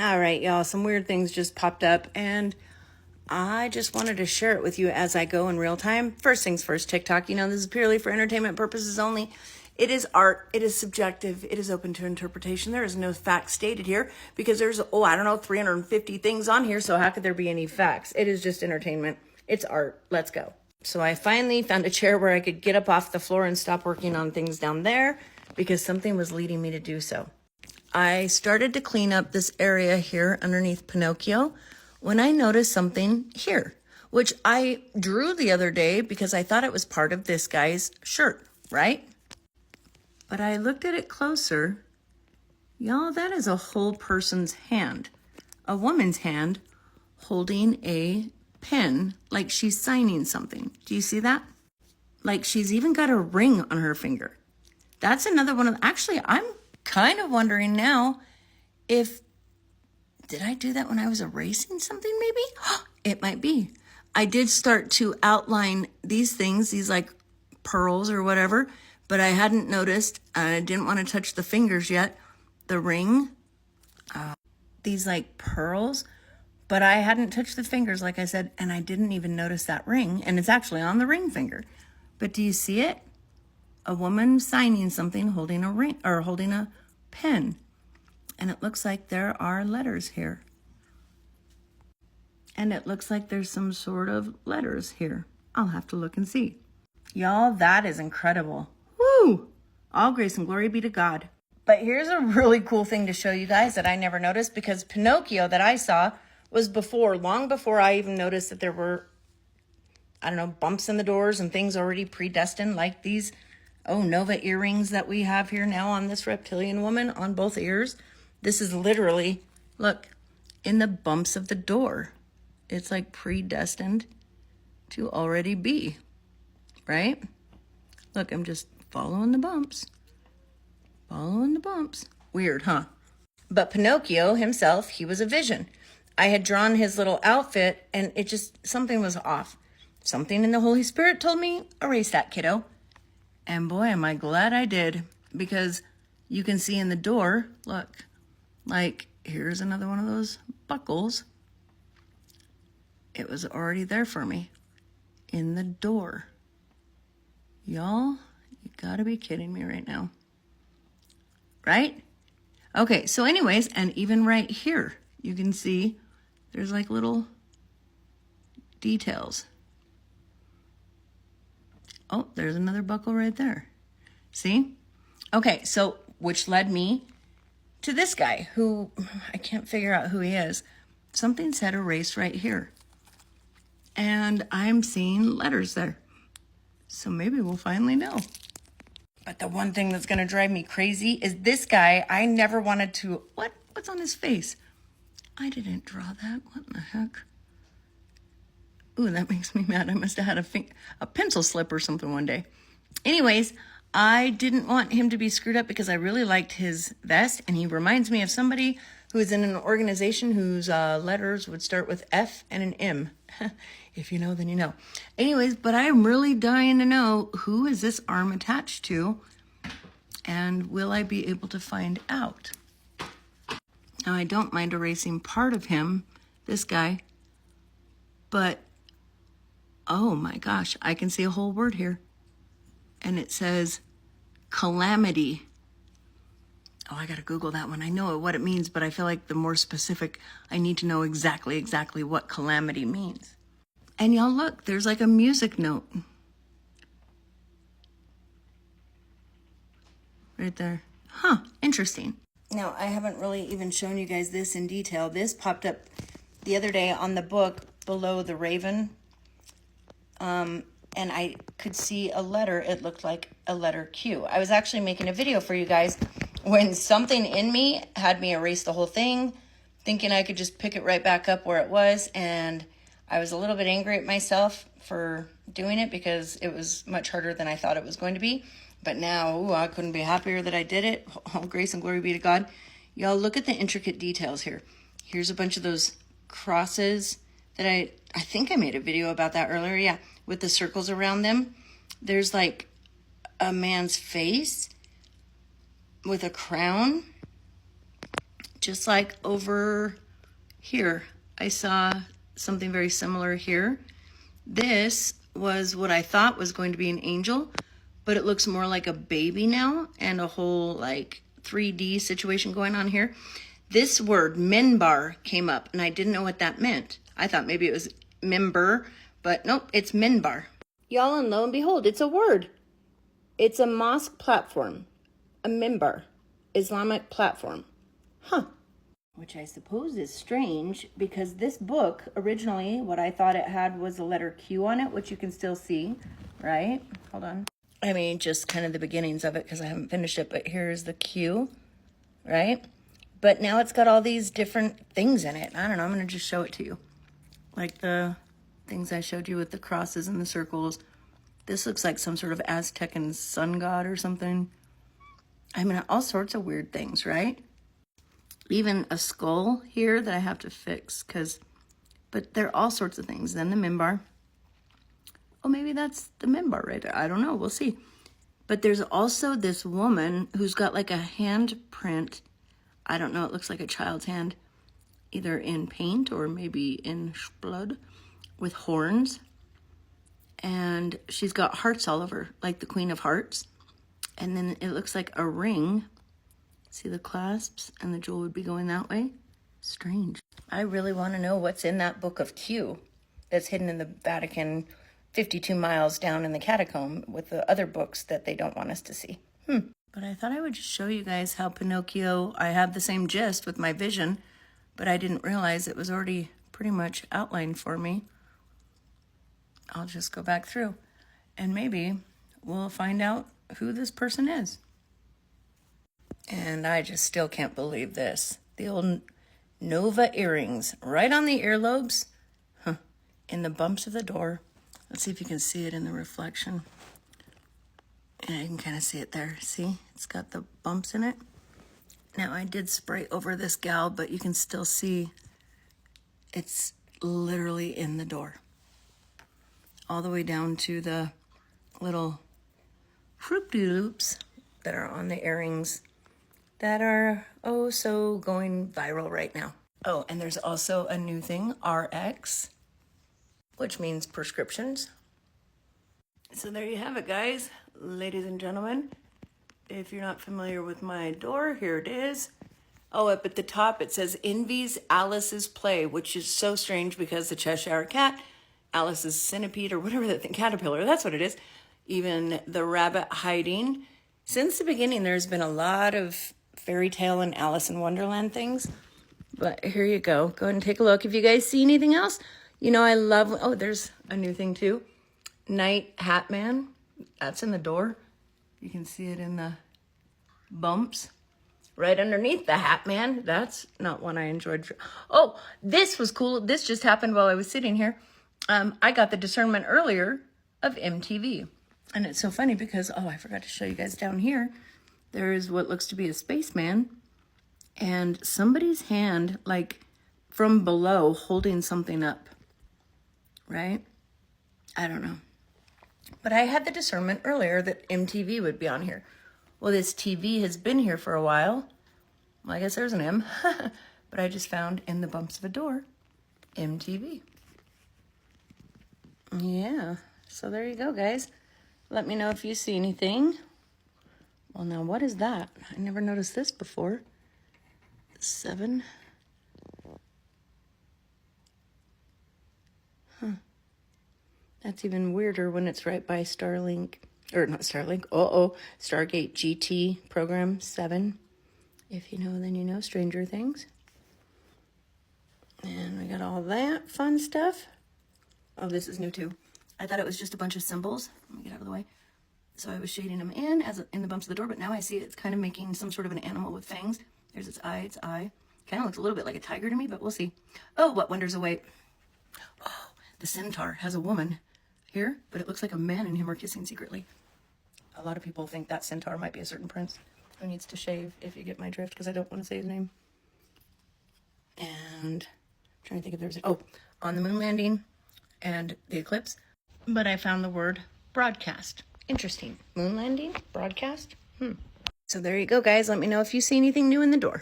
All right, y'all, some weird things just popped up, and I just wanted to share it with you as I go in real time. First things first, TikTok, you know, this is purely for entertainment purposes only. It is art. It is subjective. It is open to interpretation. There is no facts stated here because there's, 350 things on here. So how could there be any facts? It is just entertainment. It's art. Let's go. So I finally found a chair where I could get up off the floor and stop working on things down there because something was leading me to do so. I started to clean up this area here underneath Pinocchio when I noticed something here, which I drew the other day because I thought it was part of this guy's shirt, right? But I looked at it closer. Y'all, that is a whole person's hand, a woman's hand holding a pen like she's signing something. Do you see that? Like she's even got a ring on her finger. That's another one of, actually, I'm kind of wondering now if, did I do that when I was erasing something maybe? It might be. I did start to outline these things, these like pearls or whatever, but I hadn't noticed, I didn't want to touch the fingers yet, the ring, these like pearls, but I hadn't touched the fingers like I said, and I didn't even notice that ring, and it's actually on the ring finger. But do you see it? A woman signing something, holding a ring or holding a pen. And it looks like there are letters here. And it looks like there's some sort of letters here. I'll have to look and see. Y'all, that is incredible. Woo! All grace and glory be to God. But here's a really cool thing to show you guys that I never noticed because Pinocchio that I saw was long before I even noticed that there were, bumps in the doors and things already predestined like these Nova earrings that we have here now on this reptilian woman on both ears. This is literally, look, in the bumps of the door. It's like predestined to already be, right? Look, I'm just following the bumps. Following the bumps. Weird, huh? But Pinocchio himself, he was a vision. I had drawn his little outfit and something was off. Something in the Holy Spirit told me, erase that, kiddo. And boy, am I glad I did, because you can see in the door, look, like here's another one of those buckles. It was already there for me in the door. Y'all, you gotta be kidding me right now. Right? Okay, so anyways, and even right here, you can see there's like little details. Oh, there's another buckle right there. See? Okay, so which led me to this guy who I can't figure out who he is. Something said erase right here. And I'm seeing letters there. So maybe we'll finally know. But the one thing that's going to drive me crazy is this guy. I never wanted to. What's on his face? I didn't draw that. What in the heck? Ooh, that makes me mad. I must have had a pencil slip or something one day. Anyways, I didn't want him to be screwed up because I really liked his vest. And he reminds me of somebody who is in an organization whose letters would start with F and an M. If you know, then you know. Anyways, but I'm really dying to know, who is this arm attached to? And will I be able to find out? Now, I don't mind erasing part of him, this guy, but oh my gosh, I can see a whole word here. And it says calamity. Oh, I gotta Google that one. I know what it means, but I feel like the more specific, I need to know exactly what calamity means. And y'all look, there's like a music note. Right there. Huh, interesting. Now, I haven't really even shown you guys this in detail. This popped up the other day on the book below the raven. And I could see a letter. It looked like a letter Q. I was actually making a video for you guys when something in me had me erase the whole thing, thinking I could just pick it right back up where it was. And I was a little bit angry at myself for doing it because it was much harder than I thought it was going to be. But now, I couldn't be happier that I did it. All grace and glory be to God. Y'all, look at the intricate details here. Here's a bunch of those crosses that I think I made a video about that earlier. Yeah, with the circles around them. There's like a man's face with a crown. just like over here. I saw something very similar here. This was what I thought was going to be an angel, but it looks more like a baby now, and a whole like 3D situation going on here. This word, minbar, came up, and I didn't know what that meant. I thought maybe it was member, but nope, it's minbar. Y'all, and lo and behold, it's a word. It's a mosque platform, a minbar, Islamic platform. Huh. Which I suppose is strange, because this book, originally, what I thought it had was the letter Q on it, which you can still see, right? Hold on. I mean, just kind of the beginnings of it, because I haven't finished it, but here's the Q, right? But now it's got all these different things in it. I don't know, I'm going to just show it to you. Like the things I showed you with the crosses and the circles. This looks like some sort of Aztec and sun god or something. I mean, all sorts of weird things, right? Even a skull here that I have to fix, but there are all sorts of things. Then the minbar. Oh, maybe that's the minbar right there. I don't know, we'll see. But there's also this woman who's got like a handprint. I don't know, it looks like a child's hand, either in paint or maybe in blood, with horns. And she's got hearts all over, like the Queen of Hearts. And then it looks like a ring. See the clasps, and the jewel would be going that way? Strange. I really want to know what's in that book of Q that's hidden in the Vatican 52 miles down in the catacomb with the other books that they don't want us to see. But I thought I would just show you guys how Pinocchio, I have the same gist with my vision, but I didn't realize it was already pretty much outlined for me. I'll just go back through, and maybe we'll find out who this person is. And I just still can't believe this. The old Nova earrings right on the earlobes, in the bumps of the door. Let's see if you can see it in the reflection. And I can kind of see it there. See, it's got the bumps in it. Now I did spray over this gal, but you can still see it's literally in the door. All the way down to the little fruit-de-loops that are on the earrings that are, oh, so going viral right now. Oh, and there's also a new thing, RX, which means prescriptions. So there you have it, guys, ladies and gentlemen. If you're not familiar with my door, here it is. Oh, up at the top, it says Envy's Alice's Play, which is so strange because the Cheshire Cat, Alice's centipede, or whatever that thing, caterpillar, that's what it is. Even the rabbit hiding. Since the beginning, there's been a lot of fairy tale and Alice in Wonderland things. But here you go. Go ahead and take a look. If you guys see anything else, you know I love... Oh, there's a new thing too. Night Hat Man. That's in the door. You can see it in the bumps. Right underneath the Hat Man. That's not one I enjoyed. Oh, this was cool. This just happened while I was sitting here. I got the discernment earlier of MTV. And it's so funny because, oh, I forgot to show you guys down here. There is what looks to be a spaceman. And somebody's hand, like, from below, holding something up. Right? I don't know. But I had the discernment earlier that MTV would be on here. Well, this TV has been here for a while. Well, I guess there's an M. But I just found in the bumps of a door, MTV. Yeah. So there you go, guys. Let me know if you see anything. Well, now, what is that? I never noticed this before. 7. That's even weirder when it's right by Starlink. Or not Starlink. Stargate GT program 7. If you know, then you know. Stranger Things. And we got all that fun stuff. Oh, this is new too. I thought it was just a bunch of symbols. Let me get out of the way. So I was shading them in in the bumps of the door, but now I see it's kind of making some sort of an animal with fangs. There's its eye, Kind of looks a little bit like a tiger to me, but we'll see. Oh, what wonders await. Oh, the centaur has a woman here, but it looks like a man and him are kissing secretly. A lot of people think that centaur might be a certain prince who needs to shave, if you get my drift, because I don't want to say his name. And I'm trying to think if there's... Oh, on the moon landing and the eclipse. But I found the word broadcast. Interesting. Moon landing? Broadcast? So there you go, guys. Let me know if you see anything new in the door.